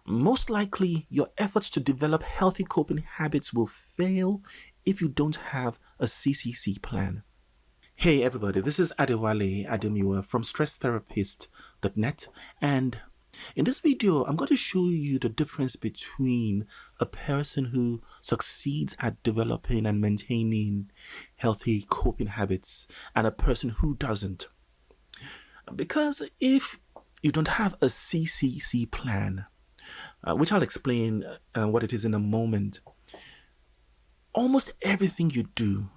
Most likely, your efforts to develop healthy coping habits will fail if you don't have a CCC plan. Hey everybody, this is Adewale Ademiwa from stresstherapist.net, and in this video I'm going to show you the difference between a person who succeeds at developing and maintaining healthy coping habits and a person who doesn't. Because if you don't have a CCC plan, which I'll explain what it is in a moment, almost everything you do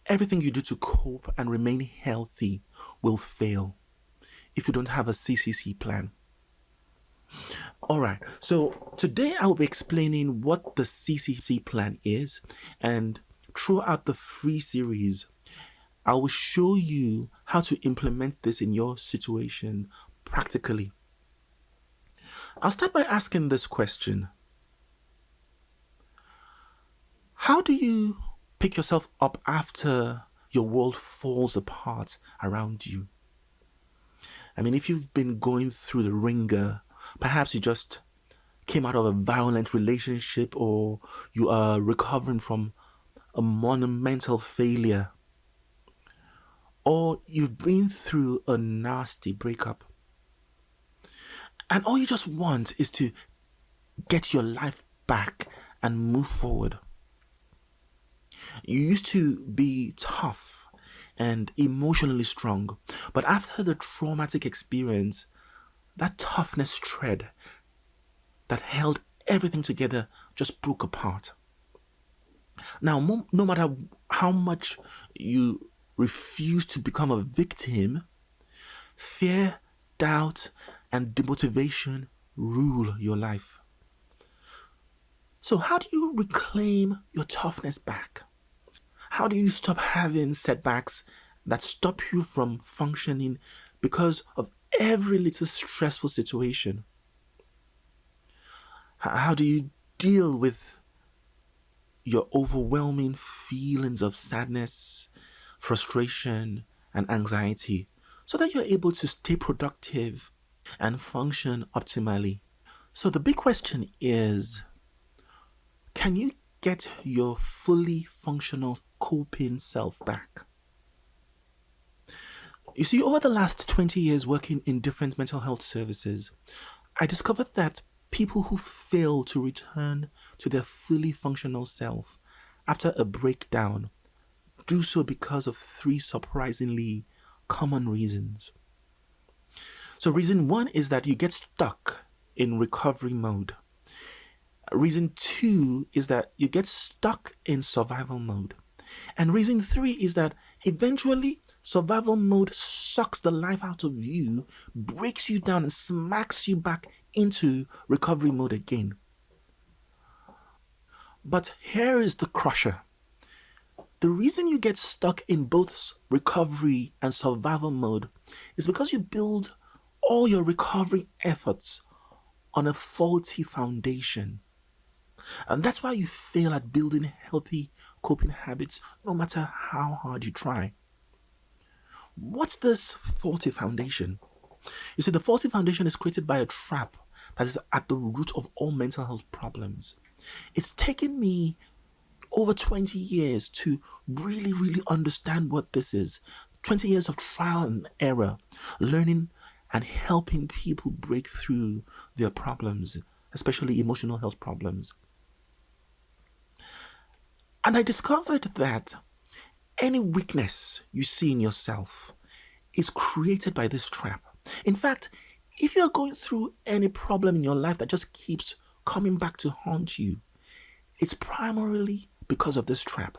to cope and remain healthy will fail if you don't have a CCC plan. Alright, so today I will be explaining what the CCC plan is, and throughout the free series, I will show you how to implement this in your situation practically. I'll start by asking this question. How do you pick yourself up after your world falls apart around you? I mean, if you've been going through the ringer, perhaps you just came out of a violent relationship, or you are recovering from a monumental failure, or you've been through a nasty breakup, and all you just want is to get your life back and move forward. You used to be tough and emotionally strong, but after the traumatic experience, that toughness thread that held everything together just broke apart. Now, no matter how much you refuse to become a victim, fear, doubt, and demotivation rule your life. So how do you reclaim your toughness back? How do you stop having setbacks that stop you from functioning because of every little stressful situation? How do you deal with your overwhelming feelings of sadness, frustration, and anxiety so that you're able to stay productive and function optimally? So the big question is, can you get your fully functional coping self back? You see, over the last 20 years working in different mental health services, I discovered that people who fail to return to their fully functional self after a breakdown do so because of three surprisingly common reasons. So reason one is that you get stuck in recovery mode. Reason two is that you get stuck in survival mode. And reason three is that eventually survival mode sucks the life out of you, breaks you down, and smacks you back into recovery mode again. But here is the crusher. The reason you get stuck in both recovery and survival mode is because you build all your recovery efforts on a faulty foundation. And that's why you fail at building healthy coping habits no matter how hard you try. What's this faulty foundation? You see, the faulty foundation is created by a trap that is at the root of all mental health problems. It's taken me over 20 years to really understand what this is. 20 years of trial and error, learning and helping people break through their problems, especially emotional health problems. And I discovered that any weakness you see in yourself is created by this trap. In fact, if you're going through any problem in your life that just keeps coming back to haunt you, it's primarily because of this trap.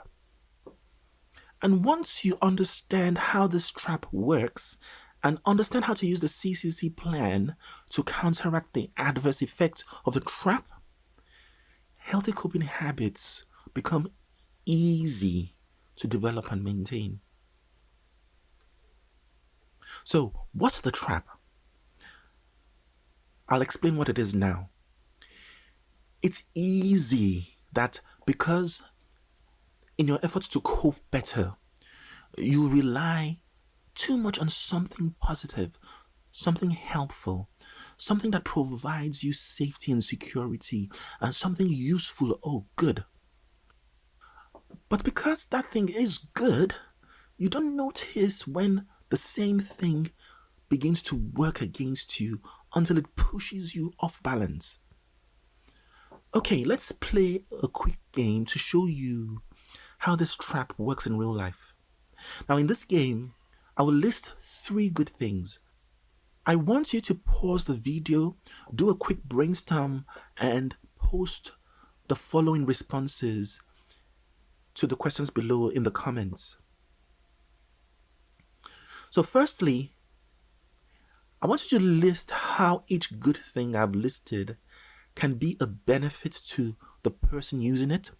And once you understand how this trap works and understand how to use the CCC plan to counteract the adverse effects of the trap, healthy coping habits become easy to develop and maintain. So, what's the trap? I'll explain what it is now. It's easy that because in your efforts to cope better, you rely too much on something positive, something helpful, something that provides you safety and security, and something useful or good. But because that thing is good, you don't notice when the same thing begins to work against you until it pushes you off balance. Okay, let's play a quick game to show you how this trap works in real life. Now, in this game, I will list 3 good things. I want you to pause the video, do a quick brainstorm, and post the following responses to the questions below in the comments. So firstly, I want you to list how each good thing I've listed can be a benefit to the person using it.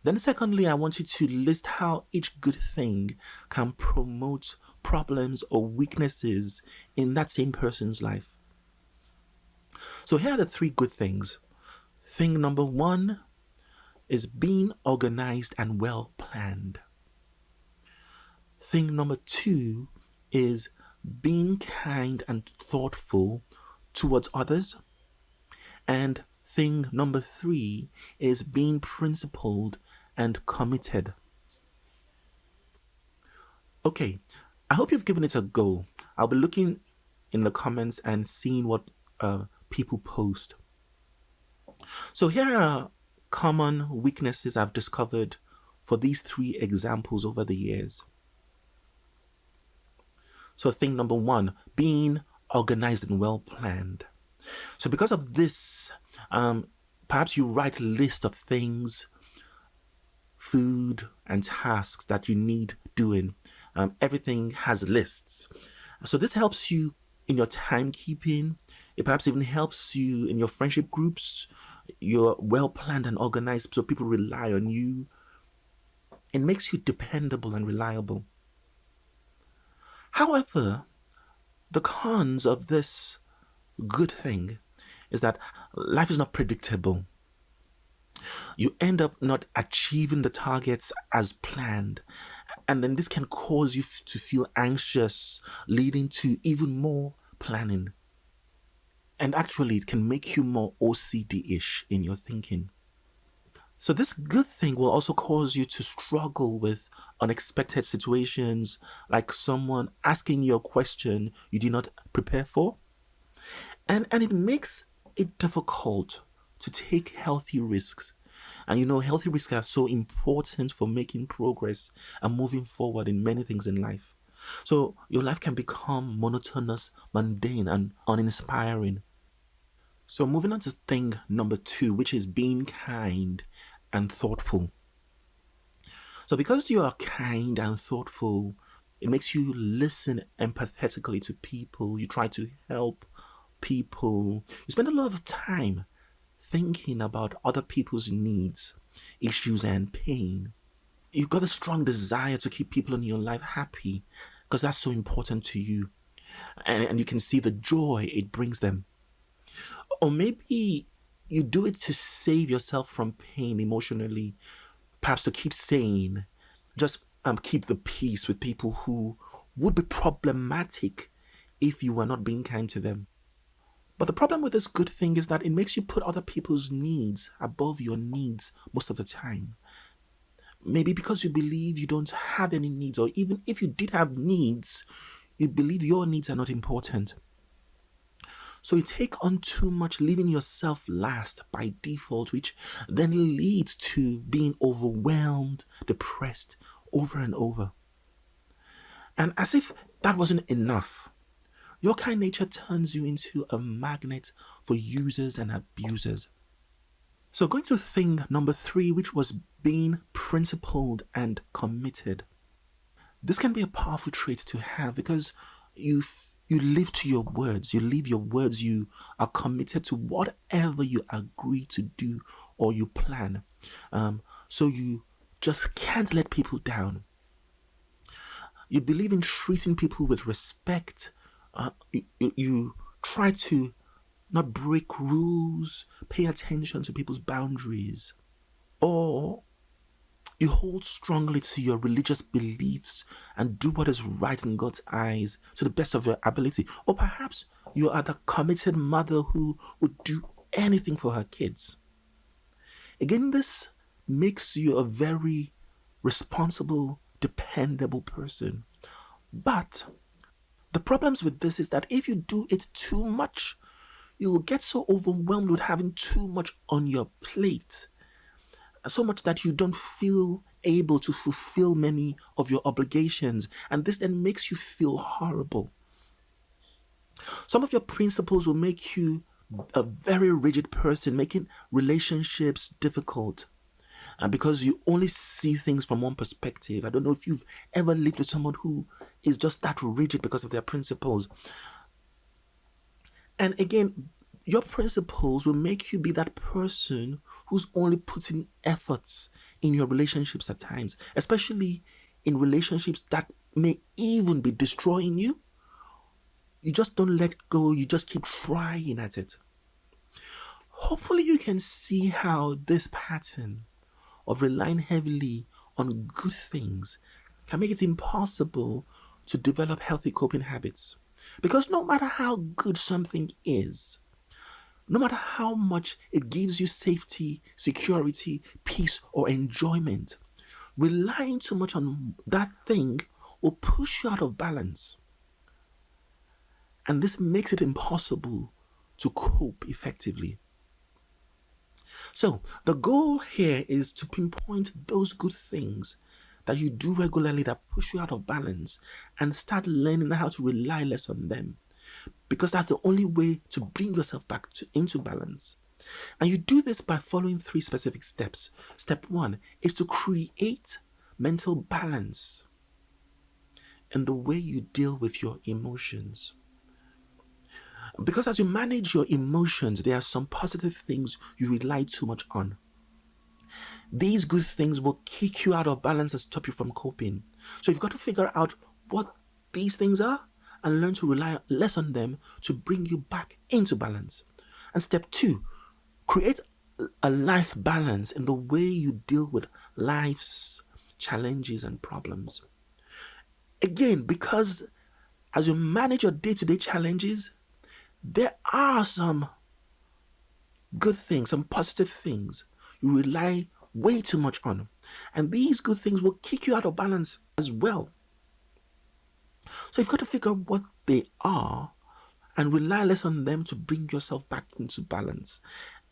Then secondly, I want you to list how each good thing can promote problems or weaknesses in that same person's life. So here are the 3 good things. Thing number 1 is being organized and well planned. Thing number 2 is being kind and thoughtful towards others. And thing number 3 is being principled and committed. Okay, I hope you've given it a go. I'll be looking in the comments and seeing what people post. So here are common weaknesses I've discovered for these 3 examples over the years. So thing number 1, being organized and well planned. So because of this, perhaps you write a list of things, food and tasks that you need doing. Everything has lists. So this helps you in your timekeeping. It perhaps even helps you in your friendship groups. You're well planned and organized, so people rely on you. It makes you dependable and reliable. However, the cons of this good thing is that life is not predictable. You end up not achieving the targets as planned, and then this can cause you to feel anxious, leading to even more planning. And actually, it can make you more OCD-ish in your thinking. So this good thing will also cause you to struggle with unexpected situations, like someone asking you a question you did not prepare for. And it makes it difficult to take healthy risks. And healthy risks are so important for making progress and moving forward in many things in life. So your life can become monotonous, mundane, and uninspiring. So moving on to thing number 2, which is being kind and thoughtful. So because you are kind and thoughtful, it makes you listen empathetically to people. You try to help people. You spend a lot of time thinking about other people's needs, issues, and pain. You've got a strong desire to keep people in your life happy because that's so important to you. And you can see the joy it brings them. Or maybe you do it to save yourself from pain emotionally, perhaps to keep sane. Just keep the peace with people who would be problematic if you were not being kind to them. But the problem with this good thing is that it makes you put other people's needs above your needs most of the time. Maybe because you believe you don't have any needs, or even if you did have needs, you believe your needs are not important. So you take on too much, leaving yourself last by default, which then leads to being overwhelmed, depressed over and over. And as if that wasn't enough, your kind nature turns you into a magnet for users and abusers. So going to thing number 3, which was being principled and committed. This can be a powerful trait to have because you live to your words. You live your words. You are committed to whatever you agree to do or you plan. So you just can't let people down. You believe in treating people with respect. You try to not break rules, pay attention to people's boundaries. Or You hold strongly to your religious beliefs and do what is right in God's eyes to the best of your ability. Or perhaps you are the committed mother who would do anything for her kids. Again, this makes you a very responsible, dependable person. But the problems with this is that if you do it too much, you will get so overwhelmed with having too much on your plate, so much that you don't feel able to fulfill many of your obligations, and this then makes you feel horrible. Some of your principles will make you a very rigid person, making relationships difficult. And because you only see things from one perspective. I don't know if you've ever lived with someone who is just that rigid because of their principles. And again, your principles will make you be that person who's only putting efforts in your relationships at times, especially in relationships that may even be destroying you. You just don't let go, you just keep trying at it. Hopefully, you can see how this pattern of relying heavily on good things can make it impossible to develop healthy coping habits. Because no matter how good something is, no matter how much it gives you safety, security, peace, or enjoyment, relying too much on that thing will push you out of balance. And this makes it impossible to cope effectively. So, the goal here is to pinpoint those good things that you do regularly that push you out of balance and start learning how to rely less on them. Because that's the only way to bring yourself back into balance. And you do this by following 3 specific steps. Step 1 is to create mental balance in the way you deal with your emotions. Because as you manage your emotions, there are some positive things you rely too much on. These good things will kick you out of balance and stop you from coping. So you've got to figure out what these things are and learn to rely less on them to bring you back into balance. And step 2, create a life balance in the way you deal with life's challenges and problems. Again, because as you manage your day-to-day challenges, there are some good things, some positive things you rely way too much on. And these good things will kick you out of balance as well. So you've got to figure out what they are and rely less on them to bring yourself back into balance.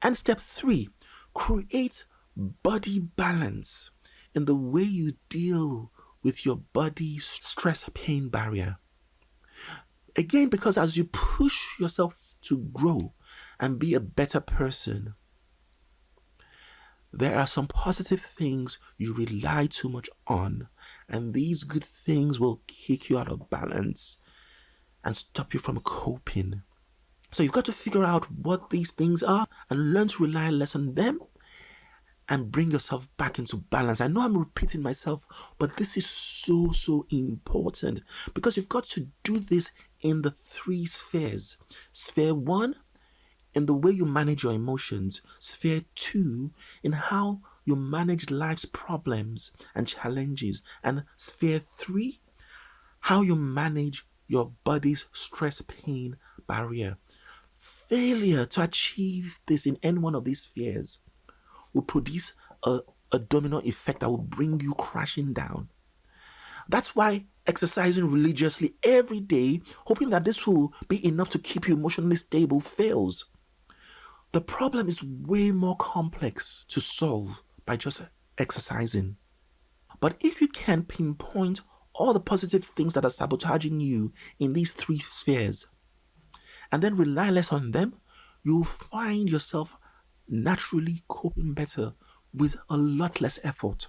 And step 3, create body balance in the way you deal with your body's stress pain barrier. Again, because as you push yourself to grow and be a better person, there are some positive things you rely too much on, and these good things will kick you out of balance and stop you from coping. So you've got to figure out what these things are and learn to rely less on them and bring yourself back into balance. I know I'm repeating myself, but this is so important because you've got to do this in the 3 spheres. Sphere 1, in the way you manage your emotions. Sphere 2, in how you manage life's problems and challenges. And sphere 3, how you manage your body's stress pain barrier. Failure to achieve this in any one of these spheres will produce a domino effect that will bring you crashing down. That's why exercising religiously every day, hoping that this will be enough to keep you emotionally stable, fails. The problem is way more complex to solve by just exercising. But if you can pinpoint all the positive things that are sabotaging you in these 3 spheres and then rely less on them, you'll find yourself naturally coping better with a lot less effort.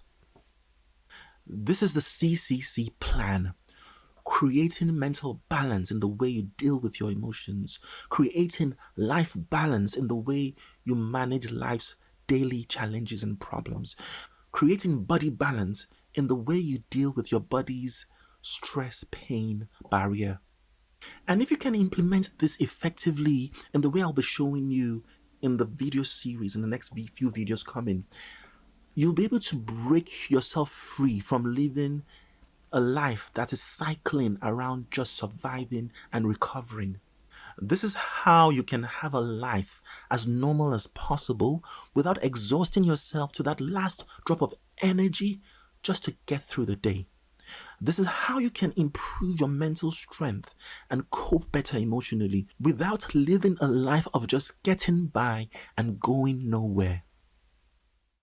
This is the CCC Plan. Creating mental balance in the way you deal with your emotions. Creating life balance in the way you manage life's daily challenges and problems. Creating body balance in the way you deal with your body's stress pain barrier. And if you can implement this effectively in the way I'll be showing you in the video series in the next few videos coming, you'll be able to break yourself free from living a life that is cycling around just surviving and recovering. This is how you can have a life as normal as possible without exhausting yourself to that last drop of energy just to get through the day. This is how you can improve your mental strength and cope better emotionally without living a life of just getting by and going nowhere.